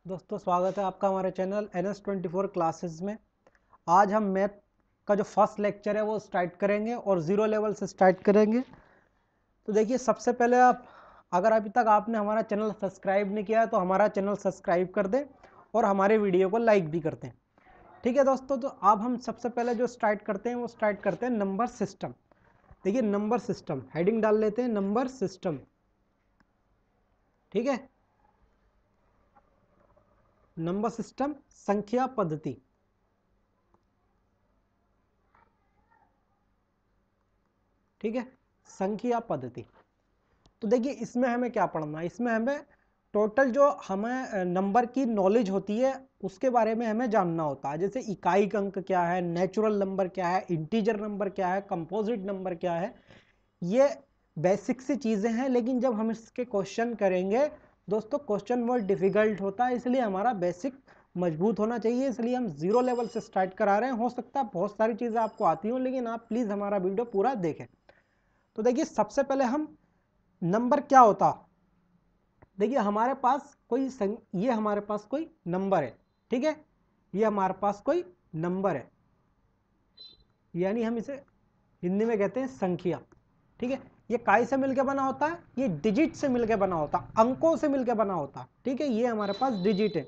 दोस्तों स्वागत है आपका हमारे चैनल NS24 क्लासेस में। आज हम मैथ का जो फर्स्ट लेक्चर है वो स्टार्ट करेंगे और ज़ीरो लेवल से स्टार्ट करेंगे। तो देखिए, सबसे पहले अगर अभी तक आपने हमारा चैनल सब्सक्राइब नहीं किया है तो हमारा चैनल सब्सक्राइब कर दें और हमारे वीडियो को लाइक भी करते हैं। ठीक है दोस्तों, तो अब हम सबसे पहले जो स्टार्ट करते हैं वो स्टार्ट करते हैं नंबर सिस्टम। देखिए, नंबर सिस्टम हेडिंग डाल लेते हैं, नंबर सिस्टम। ठीक है, नंबर सिस्टम संख्या पद्धति। ठीक है, संख्या पद्धति। तो देखिए, इसमें हमें क्या पढ़ना है, इसमें हमें टोटल जो हमें नंबर की नॉलेज होती है उसके बारे में हमें जानना होता है। जैसे इकाई अंक क्या है, नेचुरल नंबर क्या है, इंटीजर नंबर क्या है, कंपोजिट नंबर क्या है, ये बेसिक सी चीज़ें हैं। लेकिन जब हम इसके क्वेश्चन करेंगे दोस्तों, क्वेश्चन बहुत डिफिकल्ट होता है, इसलिए हमारा बेसिक मजबूत होना चाहिए। इसलिए हम ज़ीरो लेवल से स्टार्ट करा रहे हैं। हो सकता है बहुत सारी चीज़ें आपको आती हों, लेकिन आप प्लीज़ हमारा वीडियो पूरा देखें। तो देखिए, सबसे पहले हम नंबर क्या होता, देखिए हमारे पास ये हमारे पास कोई नंबर है। ठीक है, ये हमारे पास कोई नंबर है, यानी हम इसे हिंदी में कहते हैं संख्या। ठीक है, ये काय से मिलकर बना होता है, ये डिजिट से मिलकर बना होता है, अंकों से मिलकर बना होता है। ठीक है, ये हमारे पास डिजिट है।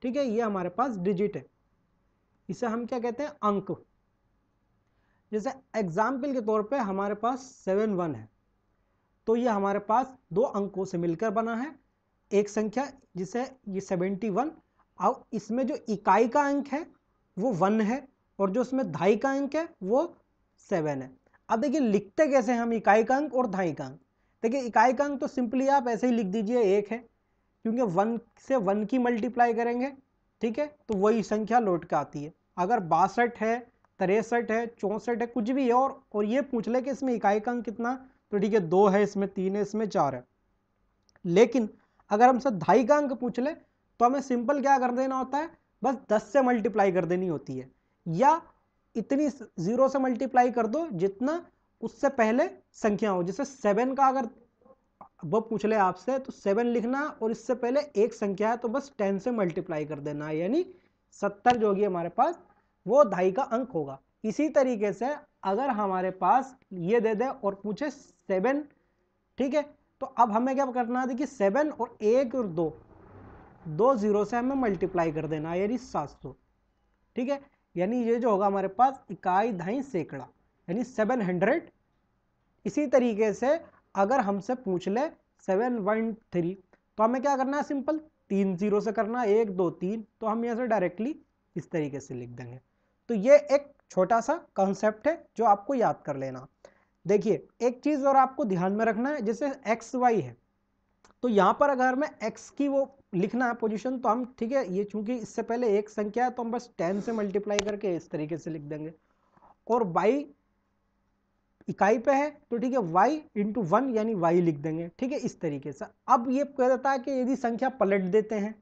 ठीक है, ये हमारे पास डिजिट है, इसे हम क्या कहते हैं, अंक। जैसे एग्जाम्पल के तौर पे हमारे पास 7 1 है, तो ये हमारे पास दो अंकों से मिलकर बना है एक संख्या, जिसे ये 71। अब इसमें जो इकाई का अंक है वो 1 है और जो उसमें दहाई का अंक है वो 7 है। अब देखिए, लिखते कैसे हम इकाई का अंक और दहाई का अंक। देखिए, इकाई का अंक तो सिंपली आप ऐसे ही लिख दीजिए 1 है, क्योंकि 1 से 1 की मल्टीप्लाई करेंगे, ठीक है, तो वही संख्या लौट के आती है। अगर 62 है, 63 है, 64 है, कुछ भी है और ये पूछ ले कि इसमें इकाई का अंक कितना, तो ठीक है 2 है, इसमें 3 है, इसमें 4 है। लेकिन अगर हमसे दहाई का अंक पूछ ले तो हमें सिंपल क्या कर देना होता है, बस 10 से मल्टीप्लाई कर देनी होती है, या इतनी जीरो से मल्टीप्लाई कर दो जितना उससे पहले संख्या हो। जैसे 7 का अगर वो पूछ ले आपसे तो 7 लिखना और इससे पहले एक संख्या है तो बस 10 से मल्टीप्लाई कर देना, यानी 70 जो होगी हमारे पास वो दहाई का अंक होगा। इसी तरीके से अगर हमारे पास ये दे दे और पूछे 7, ठीक है, तो अब हमें क्या करना है, देखिए 7 और 1 और 2, दो जीरो से हमें मल्टीप्लाई कर देना है, यानी 700। ठीक है, यानी ये जो होगा हमारे पास इकाई दहाई सैकड़ा, यानी 700। इसी तरीके से अगर हमसे पूछ ले 713, तो हमें क्या करना है, सिंपल 3 जीरो से करना है, 1 2 3, तो हम यहाँ से डायरेक्टली इस तरीके से लिख देंगे। तो ये एक छोटा सा कॉन्सेप्ट है जो आपको याद कर लेना। देखिए, एक चीज और आपको ध्यान में रखना है, जैसे एक्स वाई है, तो यहां पर अगर मैं एक्स की वो लिखना है पोजीशन, तो हम ठीक है, ये चूंकि इससे पहले एक संख्या है तो हम बस 10 से मल्टीप्लाई करके इस तरीके से लिख देंगे। और वाई इकाई पे है तो ठीक है, y इंटू 1 यानी y लिख देंगे। ठीक है, इस तरीके से। अब ये कह देता है कि यदि संख्या पलट देते हैं,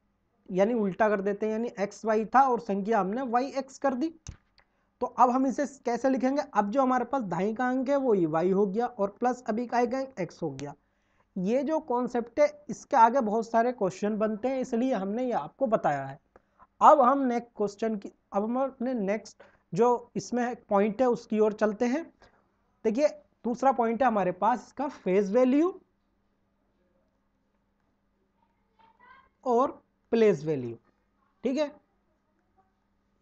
यानी उल्टा कर देते हैं, यानी एक्स वाई था और संख्या हमने वाई एक्स कर दी, तो अब हम इसे कैसे लिखेंगे, अब जो हमारे पास दहाई का अंक है वो ये y हो गया और प्लस अभी इकाई का अंक x हो गया। ये जो कॉन्सेप्ट है इसके आगे बहुत सारे क्वेश्चन बनते हैं, इसलिए हमने ये आपको बताया है। अब हम नेक्स्ट क्वेश्चन की, अब हम अपने नेक्स्ट जो इसमें पॉइंट है उसकी ओर चलते हैं। देखिए, दूसरा पॉइंट है हमारे पास इसका फेस वैल्यू और प्लेस वैल्यू। ठीक है,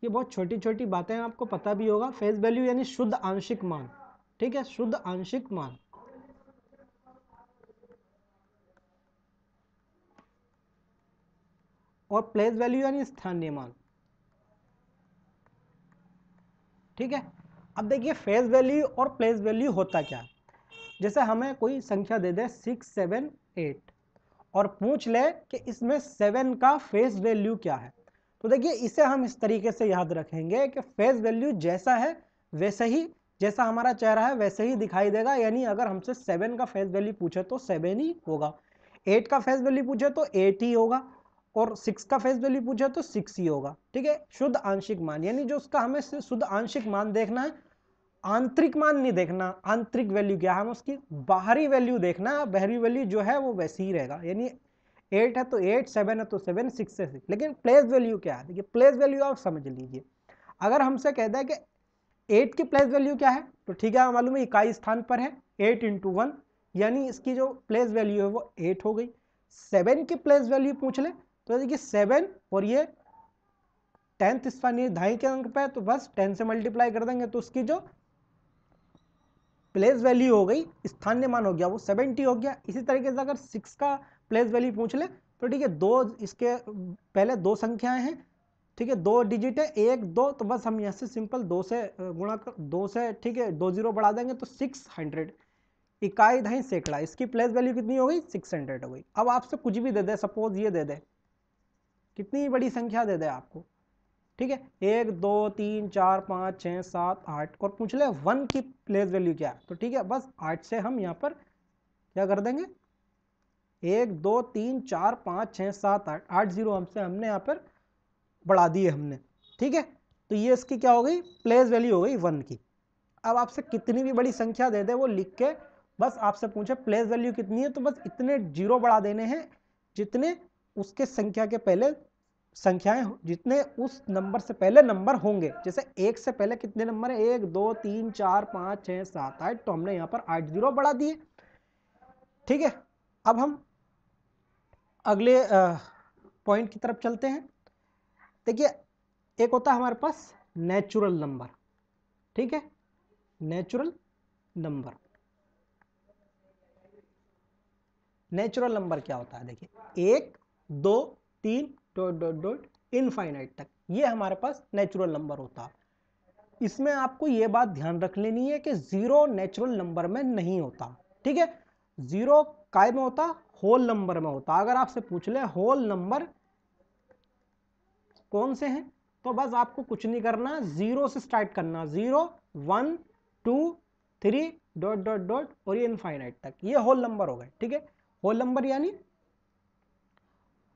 ये बहुत छोटी छोटी बातें हैं, आपको पता भी होगा। फेस वैल्यू यानी शुद्ध आंशिक मान। ठीक है, शुद्ध आंशिक मान। और प्लेस वैल्यू यानी स्थानीय मान। ठीक है, अब देखिए फेस वैल्यू और प्लेस वैल्यू होता क्या है। जैसे हमें कोई संख्या दे दे 6 7 8 और पूछ ले कि इसमें 7 का फेस वैल्यू क्या है, तो देखिए इसे हम इस तरीके से याद रखेंगे कि फेस वैल्यू जैसा है वैसे ही, जैसा हमारा चेहरा है वैसे ही दिखाई देगा। यानी अगर हमसे 7 का फेस वैल्यू पूछे तो 7 ही होगा, 8 का फेस वैल्यू पूछे तो 8 ही होगा, और 6 का फेस वैल्यू पूछे तो 6 ही होगा। ठीक है, शुद्ध आंशिक मान, यानी जो उसका हमें शुद्ध आंशिक मान देखना है, आंतरिक मान नहीं देखना। आंतरिक वैल्यू क्या है, हम उसकी बाहरी वैल्यू देखना, बाहरी वैल्यू जो है वो वैसी ही रहेगा। यानी 8 है तो 8, 7 है तो 7, 6 है 6। लेकिन प्लेस वैल्यू क्या है, देखिए प्लेस वैल्यू आप समझ लीजिए। अगर हमसे कहता है कि 8 की प्लेस वैल्यू क्या है, तो ठीक है मालूम है इकाई स्थान पर है 8 × 1, यानी इसकी जो प्लेस वैल्यू है वो 8 हो गई। 7 की प्लेस वैल्यू पूछ ले तो देखिए 7 और ये 10th स्थानीय ढाई के अंक पे है, तो बस 10 से मल्टीप्लाई कर देंगे तो उसकी जो प्लेस वैल्यू हो गई, स्थानीय मान हो गया वो 70 हो गया। इसी तरीके से अगर 6 का प्लेस वैल्यू पूछ ले तो ठीक है, दो इसके पहले दो संख्याएं हैं, ठीक है 2 डिजिट है 1 2, तो बस हम यहाँ से सिंपल 2 से गुणा कर 2 से, ठीक है 2 0 बढ़ा देंगे तो 600 इकाई दहाई सैकड़ा, इसकी प्लेस वैल्यू कितनी हो गई 600 हो गई। अब आपसे कुछ भी दे दे, सपोज ये दे दे, कितनी बड़ी संख्या दे दे आपको, ठीक है 1 2 3 4 5 6 7 8 और पूछ ले 1 की प्लेस वैल्यू क्या है, तो ठीक है बस 8 से हम यहाँ पर क्या कर देंगे 1 2 3 4 5 6 7 8 8 0 हमने यहाँ पर बढ़ा दिए हमने, ठीक है। तो ये इसकी क्या हो गई प्लेस वैल्यू हो गई 1 की। अब आपसे कितनी भी बड़ी संख्या दे दे वो लिख के बस आपसे पूछे प्लेस वैल्यू कितनी है, तो बस इतने 0 बढ़ा देने हैं जितने उसके संख्या के पहले संख्याएं, जितने उस नंबर से पहले नंबर होंगे। जैसे 1 से पहले कितने नंबर है 1 2 3 4 5 6 7 8, तो हमने यहाँ पर 8 0 बढ़ा दिए, ठीक है। अब हम अगले पॉइंट की तरफ चलते हैं। देखिए एक होता है हमारे पास नेचुरल नंबर, ठीक है नेचुरल नंबर। नेचुरल नंबर क्या होता है, देखिए 1 2 3 डॉट डॉट डॉट इनफाइनाइट तक, ये हमारे पास नेचुरल नंबर होता है। इसमें आपको ये बात ध्यान रख लेनी है कि 0 नेचुरल नंबर में नहीं होता, ठीक है 0 काय में होता, होल नंबर में होता। अगर आपसे पूछ ले होल नंबर कौन से हैं, तो बस आपको कुछ नहीं करना, 0 से स्टार्ट करना, 0 1 2 3 डॉट डॉट डॉट और ये इनफाइनाइट तक, ये होल नंबर हो गए, ठीक है। होल नंबर यानी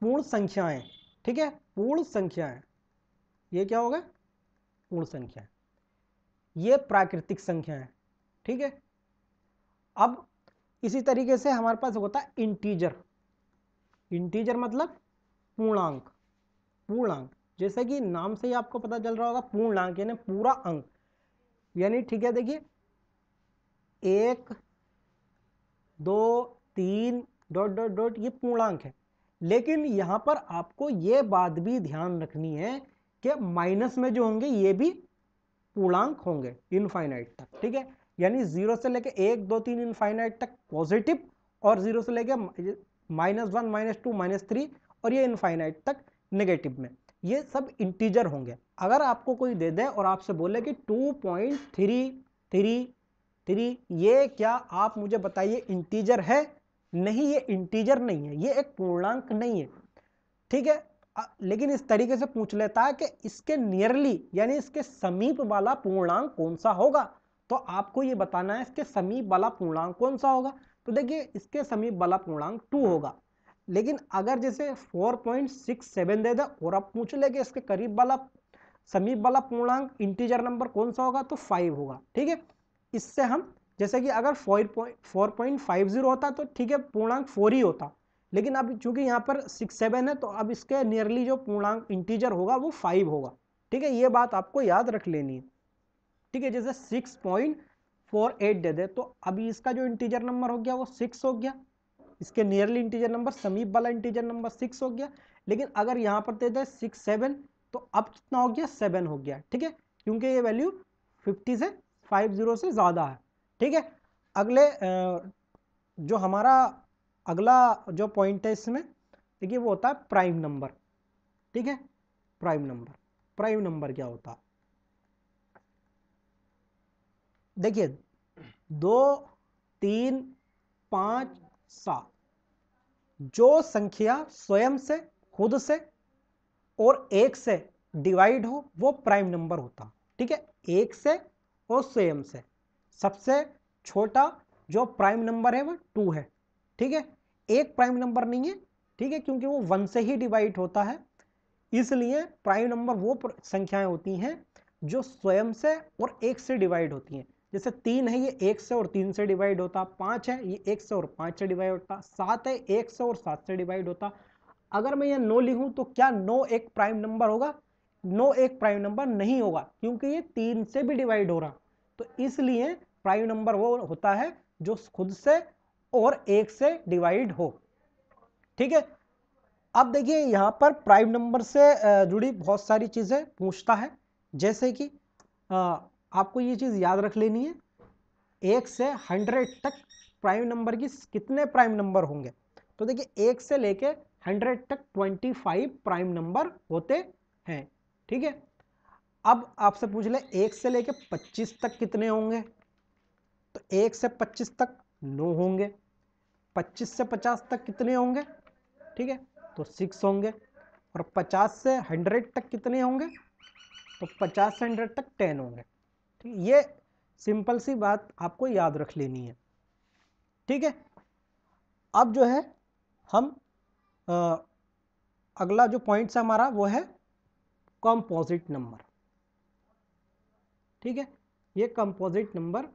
पूर्ण संख्याएं, ठीक है पूर्ण संख्याएं, ये क्या होगा पूर्ण संख्याएं, ये प्राकृतिक संख्याएं, ठीक है। अब इसी तरीके से हमारे पास होता है इंटीजर। इंटीजर मतलब पूर्णांक, पूर्णांक जैसे कि नाम से ही आपको पता चल रहा होगा पूर्णांक यानी पूरा अंक, यानी ठीक है देखिए 1 2 3 डॉट डॉट डॉट ये पूर्णांक है। लेकिन यहाँ पर आपको ये बात भी ध्यान रखनी है कि माइनस में जो होंगे ये भी पूर्णांक होंगे इनफाइनाइट तक, ठीक है। यानी 0 से लेके 1 2 3 इनफाइनाइट तक पॉजिटिव, और 0 से लेके -1 -2 -3 और ये इनफाइनाइट तक नेगेटिव में, ये सब इंटीजर होंगे। अगर आपको कोई दे दे और आपसे बोले कि 2.333, ये क्या आप मुझे बताइए इंटीजर है, नहीं ये इंटीजर नहीं है, ये एक पूर्णांक नहीं है, ठीक है। लेकिन इस तरीके से पूछ लेता है कि इसके नियरली यानी इसके समीप वाला पूर्णांक कौन सा होगा, तो आपको ये बताना है इसके समीप वाला पूर्णांक कौन सा होगा। तो देखिए इसके समीप वाला पूर्णांक 2 होगा। लेकिन अगर जैसे 4.67 दे दे और अब पूछ ले कि इसके करीब वाला समीप वाला पूर्णांक इंटीजर नंबर कौन सा होगा, तो 5 होगा, ठीक है। इससे हम जैसे कि अगर 4.50 होता तो ठीक है पूर्णांक 4 ही होता, लेकिन अब चूंकि यहाँ पर 6 7 है तो अब इसके नियरली जो पूर्णांक इंटीजर होगा वो 5 होगा, ठीक है। ये बात आपको याद रख लेनी है, ठीक है। जैसे 6.48 दे दे तो अभी इसका जो इंटीजर नंबर हो गया वो 6 हो गया, इसके नियरली इंटीजर नंबर समीप वाला इंटीजर नंबर 6 हो गया। लेकिन अगर यहाँ पर दे दे 6 7 तो अब कितना हो गया 7 हो गया, ठीक है, क्योंकि ये वैल्यू 50 से 50 से ज़्यादा है, ठीक है। अगले जो हमारा अगला जो पॉइंट है इसमें देखिए वो होता है प्राइम नंबर, ठीक है। प्राइम नंबर, प्राइम नंबर क्या होता है, देखिए 2 3 5 7 जो संख्या स्वयं से खुद से और 1 से डिवाइड हो वो प्राइम नंबर होता, ठीक है। 1 से और स्वयं से, सबसे छोटा जो प्राइम नंबर है वो 2 है, ठीक है। एक प्राइम नंबर नहीं है, ठीक है, क्योंकि वो 1 से ही डिवाइड होता है, इसलिए प्राइम नंबर वो संख्याएं होती हैं जो स्वयं से और 1 से डिवाइड होती हैं। जैसे 3 है ये 1 से और 3 से डिवाइड होता, 5 है ये 1 से और 5 से डिवाइड होता, 7 है 1 से और 7 से डिवाइड होता, अगर मैं ये 9 लिखूं तो क्या 9 एक प्राइम नंबर होगा? 9 एक प्राइम नंबर नहीं होगा, क्योंकि ये 3 से भी डिवाइड हो रहा। तो इसलिए प्राइम नंबर वो होता है जो खुद से और 1 से डिवाइड हो। ठीक है, अब देखिए यहाँ पर प्राइम नंबर से जुड़ी बहुत सारी चीज़ें पूछता है, जैसे कि आपको ये चीज़ याद रख लेनी है, 1 से 100 तक प्राइम नंबर की कितने प्राइम नंबर होंगे? तो देखिए 1 से लेके 100 तक 25 प्राइम नंबर होते हैं। ठीक है, अब आपसे पूछ ले 1 से लेके 25 तक कितने होंगे? तो 1 से 25 तक 9 होंगे। 25 से 50 तक कितने होंगे? ठीक है, तो 6 होंगे। और 50 से 100 तक कितने होंगे? तो 50 से 100 तक 10 होंगे। ठीक, ये सिंपल सी बात आपको याद रख लेनी है। ठीक है, अब जो है हम अगला जो पॉइंट है हमारा वो है कंपोजिट नंबर। ठीक है, ये कंपोजिट नंबर